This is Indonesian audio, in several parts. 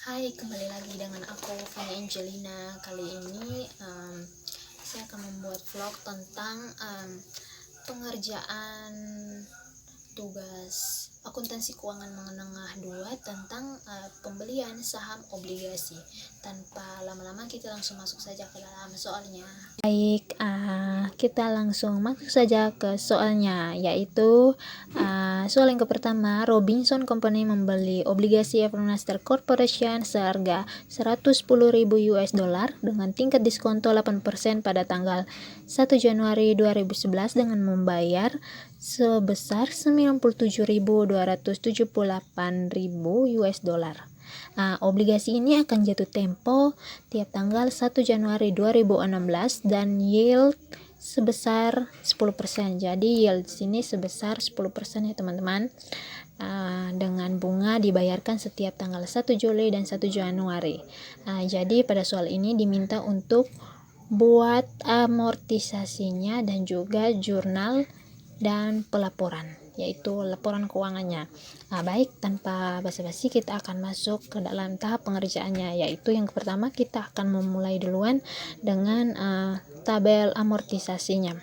Hai, kembali lagi dengan aku Fanny Angelina. Kali ini saya akan membuat vlog tentang pengerjaan tugas akuntansi keuangan menengah 2 tentang pembelian saham obligasi. Tanpa lama-lama kita langsung masuk saja ke dalam soalnya. Baik, kita langsung masuk saja ke soalnya, yaitu soal yang pertama, Robinson Company membeli obligasi Evermaster Corporation seharga 110.000 US dollar dengan tingkat diskonto 8% pada tanggal 1 Januari 2011 dengan membayar sebesar 97.278.000 US dollar. Obligasi ini akan jatuh tempo tiap tanggal 1 Januari 2016 dan yield sebesar 10%. Jadi yield sini sebesar 10% ya teman-teman. Dengan bunga dibayarkan setiap tanggal 1 Juli dan 1 Januari. Jadi pada soal ini diminta untuk buat amortisasinya dan juga jurnal dan pelaporan, yaitu laporan keuangannya. Baik, tanpa basa-basi kita akan masuk ke dalam tahap pengerjaannya, yaitu yang pertama kita akan memulai duluan dengan tabel amortisasinya.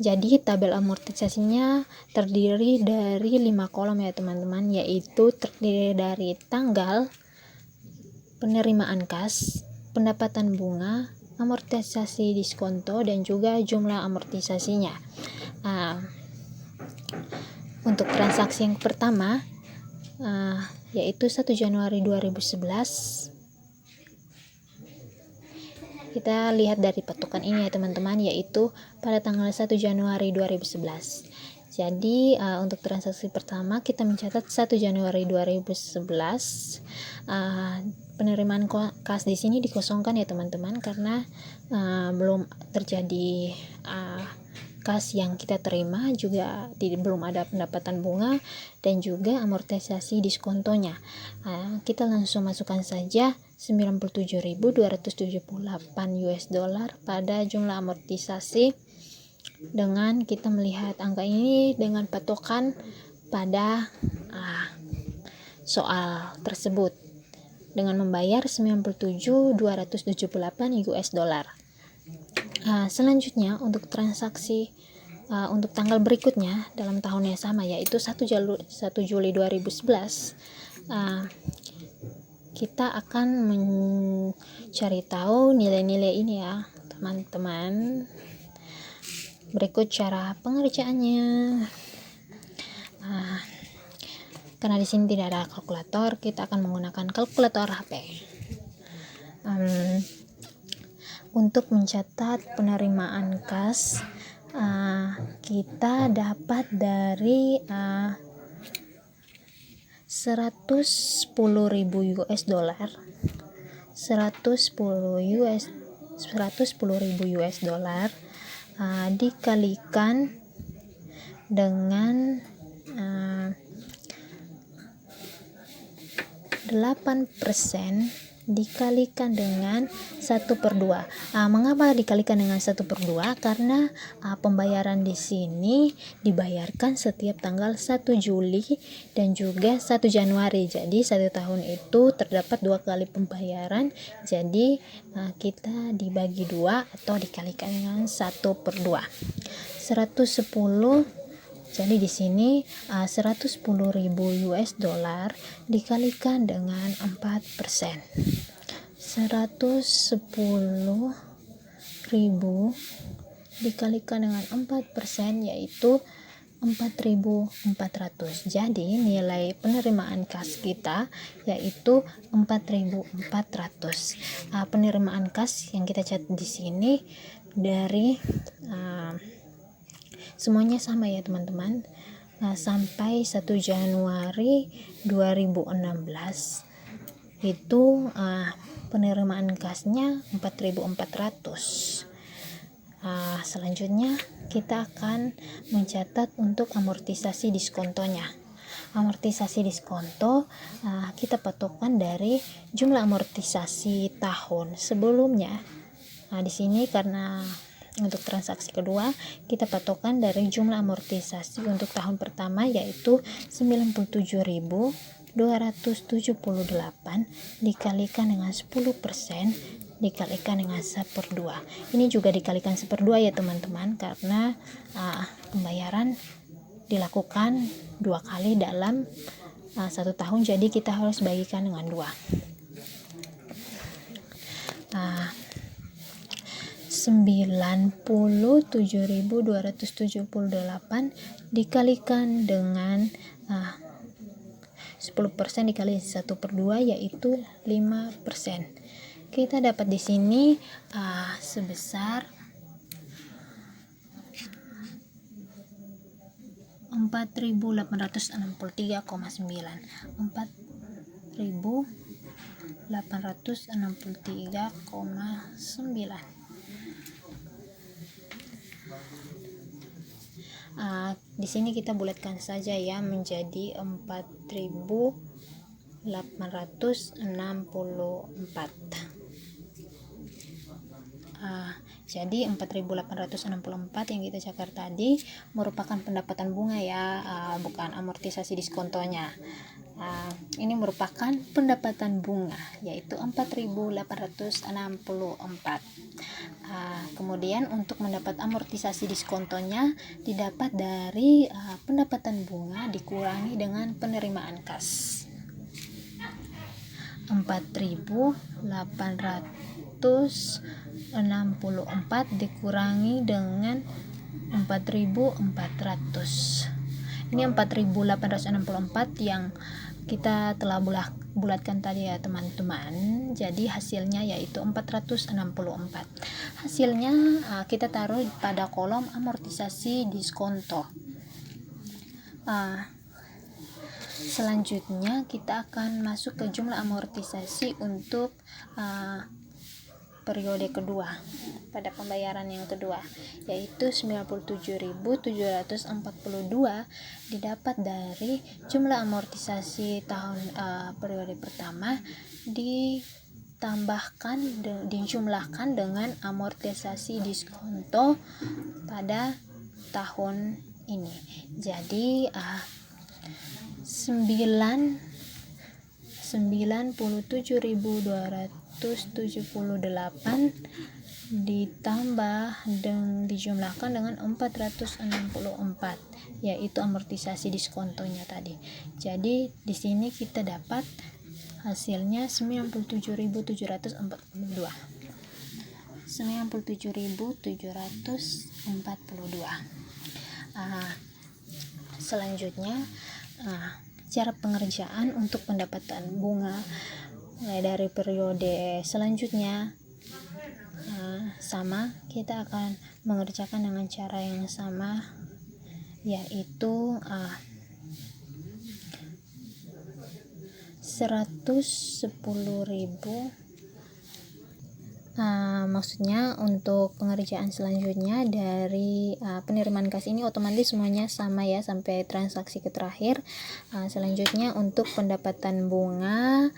Jadi tabel amortisasinya terdiri dari 5 kolom ya teman-teman, yaitu terdiri dari tanggal, penerimaan kas, pendapatan bunga, amortisasi diskonto, dan juga jumlah amortisasinya. Untuk transaksi yang pertama yaitu 1 Januari 2011, kita lihat dari patokan ini ya teman-teman, yaitu pada tanggal 1 Januari 2011. Jadi untuk transaksi pertama kita mencatat 1 Januari 2011. Penerimaan kas di sini dikosongkan ya teman-teman, karena belum terjadi kas yang kita terima, juga belum ada pendapatan bunga dan juga amortisasi diskontonya. Kita langsung masukkan saja 97.278 US dollar pada jumlah amortisasi dengan kita melihat angka ini dengan patokan pada soal tersebut dengan membayar 97.278 US dollar. Selanjutnya untuk transaksi untuk tanggal berikutnya dalam tahun yang sama, yaitu 1 Juli 2011, kita akan mencari tahu nilai-nilai ini ya teman-teman. Berikut cara pengerjaannya. Karena di sini tidak ada kalkulator, kita akan menggunakan kalkulator HP. Untuk mencatat penerimaan kas, kita dapat dari 110.000 US dollar, 110.000 US dollar dikalikan dengan 8% dikalikan dengan 1/2. Mengapa dikalikan dengan 1/2? Karena pembayaran di sini dibayarkan setiap tanggal 1 Juli dan juga 1 Januari. Jadi 1 tahun itu terdapat 2 kali pembayaran. Jadi kita dibagi 2 atau dikalikan dengan 1/2. 110. Jadi di sini 110.000 US dollar dikalikan dengan 4%. 110.000 dikalikan dengan 4%, yaitu 4.400. Jadi nilai penerimaan kas kita yaitu 4.400. Penerimaan kas yang kita catat di sini dari semuanya sama ya teman-teman, sampai 1 Januari 2016 itu penerimaan kasnya 4.400. Selanjutnya kita akan mencatat untuk amortisasi diskontonya. Amortisasi diskonto kita patokan dari jumlah amortisasi tahun sebelumnya. Di sini karena Untuk transaksi kedua, kita patokan dari jumlah amortisasi untuk tahun pertama yaitu 97.278 dikalikan dengan 10% dikalikan dengan 1/2. Ini juga dikalikan 1/2 ya teman-teman, karena pembayaran dilakukan 2 kali dalam 1 tahun, jadi kita harus bagikan dengan 2. 97.278 dikalikan dengan 10% dikali 1/2 yaitu 5%. Kita dapat di sini sebesar 4.863,9. Di sini kita bulatkan saja ya menjadi 4.864. Jadi 4.864 yang kita cakar tadi merupakan pendapatan bunga ya, bukan amortisasi diskontonya. Ini merupakan pendapatan bunga yaitu 4.864. Kemudian untuk mendapat amortisasi diskontonya didapat dari pendapatan bunga dikurangi dengan penerimaan kas. 4.864 dikurangi dengan 4.400. Ini 4.864 yang kita telah bulatkan tadi ya teman-teman. Jadi hasilnya yaitu 464. Hasilnya kita taruh pada kolom amortisasi diskonto. Selanjutnya kita akan masuk ke jumlah amortisasi untuk periode kedua pada pembayaran yang kedua yaitu 97.742 didapat dari jumlah amortisasi tahun periode pertama dijumlahkan dengan amortisasi diskonto pada tahun ini. Jadi 97.278 dijumlahkan dengan 464 yaitu amortisasi diskontonya tadi. Jadi di sini kita dapat hasilnya 97.742. Selanjutnya cara pengerjaan untuk pendapatan bunga dari periode selanjutnya sama, kita akan mengerjakan dengan cara yang sama yaitu 110.000. Maksudnya untuk pengerjaan selanjutnya dari penerimaan kas ini otomatis semuanya sama ya sampai transaksi ke terakhir. Selanjutnya untuk pendapatan bunga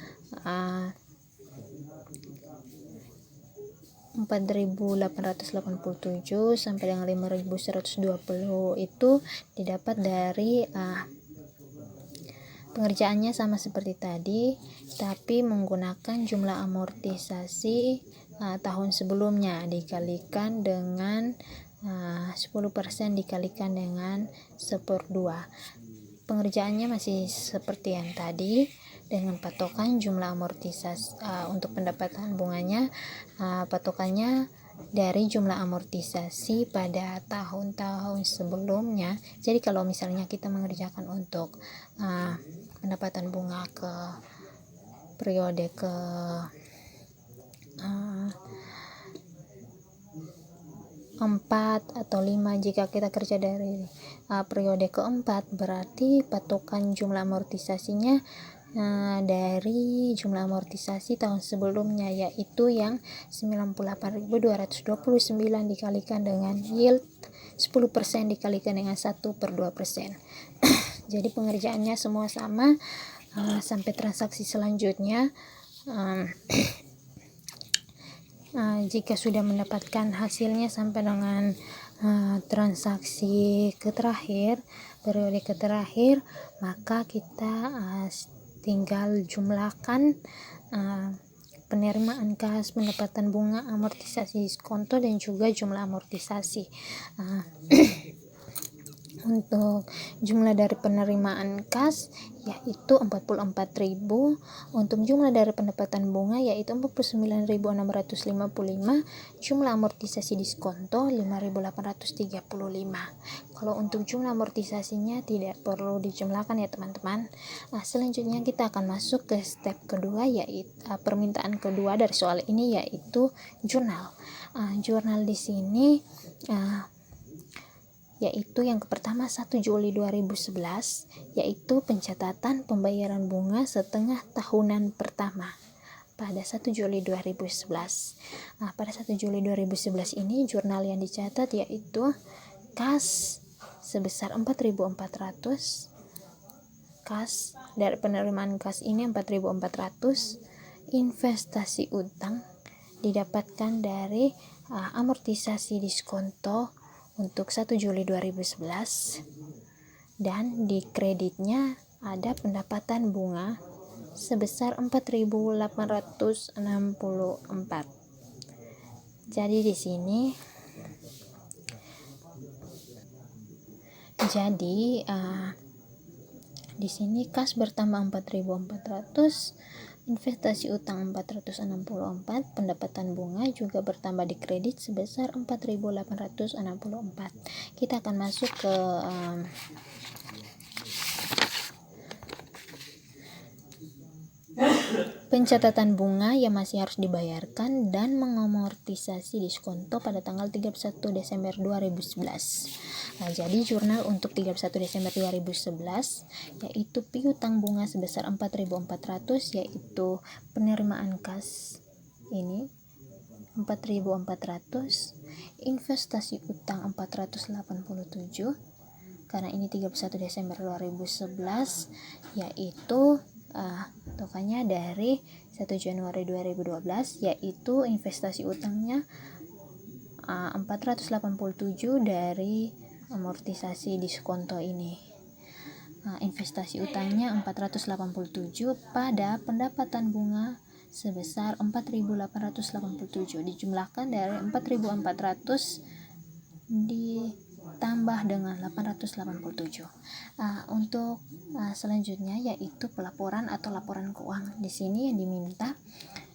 4.887 sampai dengan 5.120 itu didapat dari pengerjaannya sama seperti tadi, tapi menggunakan jumlah amortisasi tahun sebelumnya dikalikan dengan 10% dikalikan dengan 1/2. Pengerjaannya masih seperti yang tadi dengan patokan jumlah amortisasi untuk pendapatan bunganya, patokannya dari jumlah amortisasi pada tahun-tahun sebelumnya. Jadi kalau misalnya kita mengerjakan untuk pendapatan bunga ke periode ke 4 atau 5, jika kita kerja dari periode keempat, berarti patokan jumlah amortisasinya dari jumlah amortisasi tahun sebelumnya, yaitu yang 98.229 dikalikan dengan yield 10% dikalikan dengan 1/2%. Jadi pengerjaannya semua sama sampai transaksi selanjutnya. Jika sudah mendapatkan hasilnya sampai dengan transaksi periode terakhir, maka kita tinggal jumlahkan penerimaan kas, pendapatan bunga, amortisasi diskonto, dan juga jumlah amortisasi. Untuk jumlah dari penerimaan kas yaitu 44.000, untuk jumlah dari pendapatan bunga yaitu 49.655, jumlah amortisasi diskonto 5.835. Kalau untuk jumlah amortisasinya tidak perlu dijumlahkan ya teman-teman. Selanjutnya kita akan masuk ke step kedua, yaitu permintaan kedua dari soal ini, yaitu jurnal. Jurnal di sini yaitu yang pertama 1 Juli 2011, yaitu pencatatan pembayaran bunga setengah tahunan pertama pada 1 Juli 2011. Pada 1 Juli 2011 ini jurnal yang dicatat yaitu kas sebesar 4.400, kas dari penerimaan kas ini 4.400, investasi utang didapatkan dari amortisasi diskonto untuk 1 Juli 2011, dan di kreditnya ada pendapatan bunga sebesar 4.864. Jadi di sini di sini kas bertambah 4.400, investasi utang 464, pendapatan bunga juga bertambah di kredit sebesar 4.864. Kita akan masuk ke pencatatan bunga yang masih harus dibayarkan dan mengamortisasi diskonto pada tanggal 31 Desember 2011. Jadi jurnal untuk 31 Desember 2011 yaitu piutang bunga sebesar 4.400, yaitu penerimaan kas ini 4.400, investasi utang 487 karena ini 31 Desember 2011, yaitu totalnya dari 1 Januari 2012, yaitu investasi utangnya 487 dari amortisasi diskonto ini. Investasi utangnya 487 pada pendapatan bunga sebesar 4.887 dijumlahkan dari 4.400 ditambah dengan 887. Untuk selanjutnya yaitu pelaporan atau laporan keuangan. Di sini yang diminta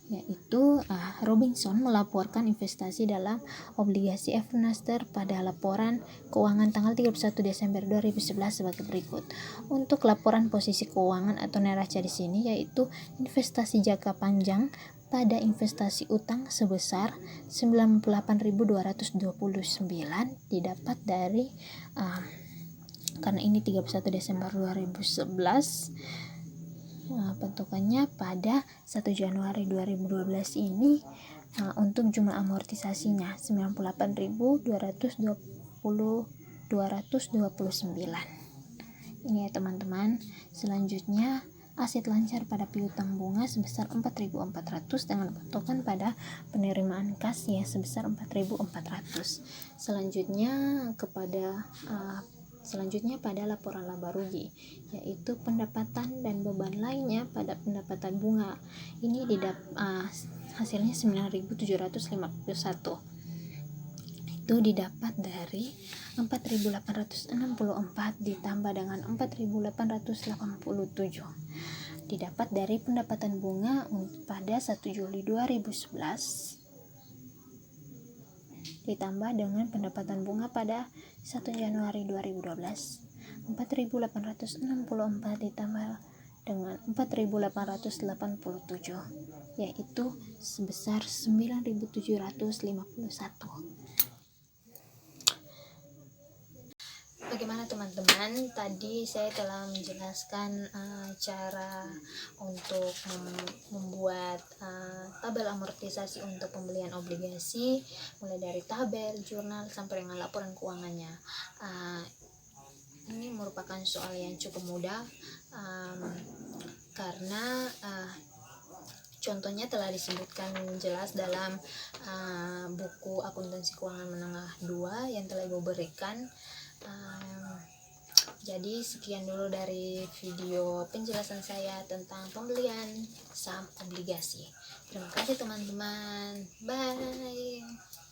yaitu Robinson melaporkan investasi dalam obligasi F-Naster pada laporan keuangan tanggal 31 Desember 2011 sebagai berikut. Untuk laporan posisi keuangan atau neraca di sini yaitu investasi jangka panjang pada investasi utang sebesar 98.229 didapat dari karena ini 31 Desember 2011, bentukannya pada 1 Januari 2012 ini. Untuk jumlah amortisasinya 98.229. Ini ya teman-teman. Selanjutnya aset lancar pada piutang bunga sebesar 4.400 dengan bentukan pada penerimaan kas yang sebesar 4.400. Selanjutnya pada laporan laba rugi, yaitu pendapatan dan beban lainnya pada pendapatan bunga. Ini hasilnya 9.751. Itu didapat dari 4.864 ditambah dengan 4.887. Didapat dari pendapatan bunga pada 1 Juli 2011 ditambah dengan pendapatan bunga pada 1 Januari 2012. 4.864 ditambah dengan 4.887 yaitu sebesar 9.751. Bagaimana teman-teman? Tadi saya telah menjelaskan cara untuk membuat tabel amortisasi untuk pembelian obligasi, mulai dari tabel, jurnal, sampai dengan laporan keuangannya. Ini merupakan soal yang cukup mudah karena contohnya telah disebutkan jelas dalam buku Akuntansi Keuangan Menengah 2 yang telah Ibu berikan. Jadi sekian dulu dari video penjelasan saya tentang pembelian saham obligasi. Terima kasih teman-teman. Bye.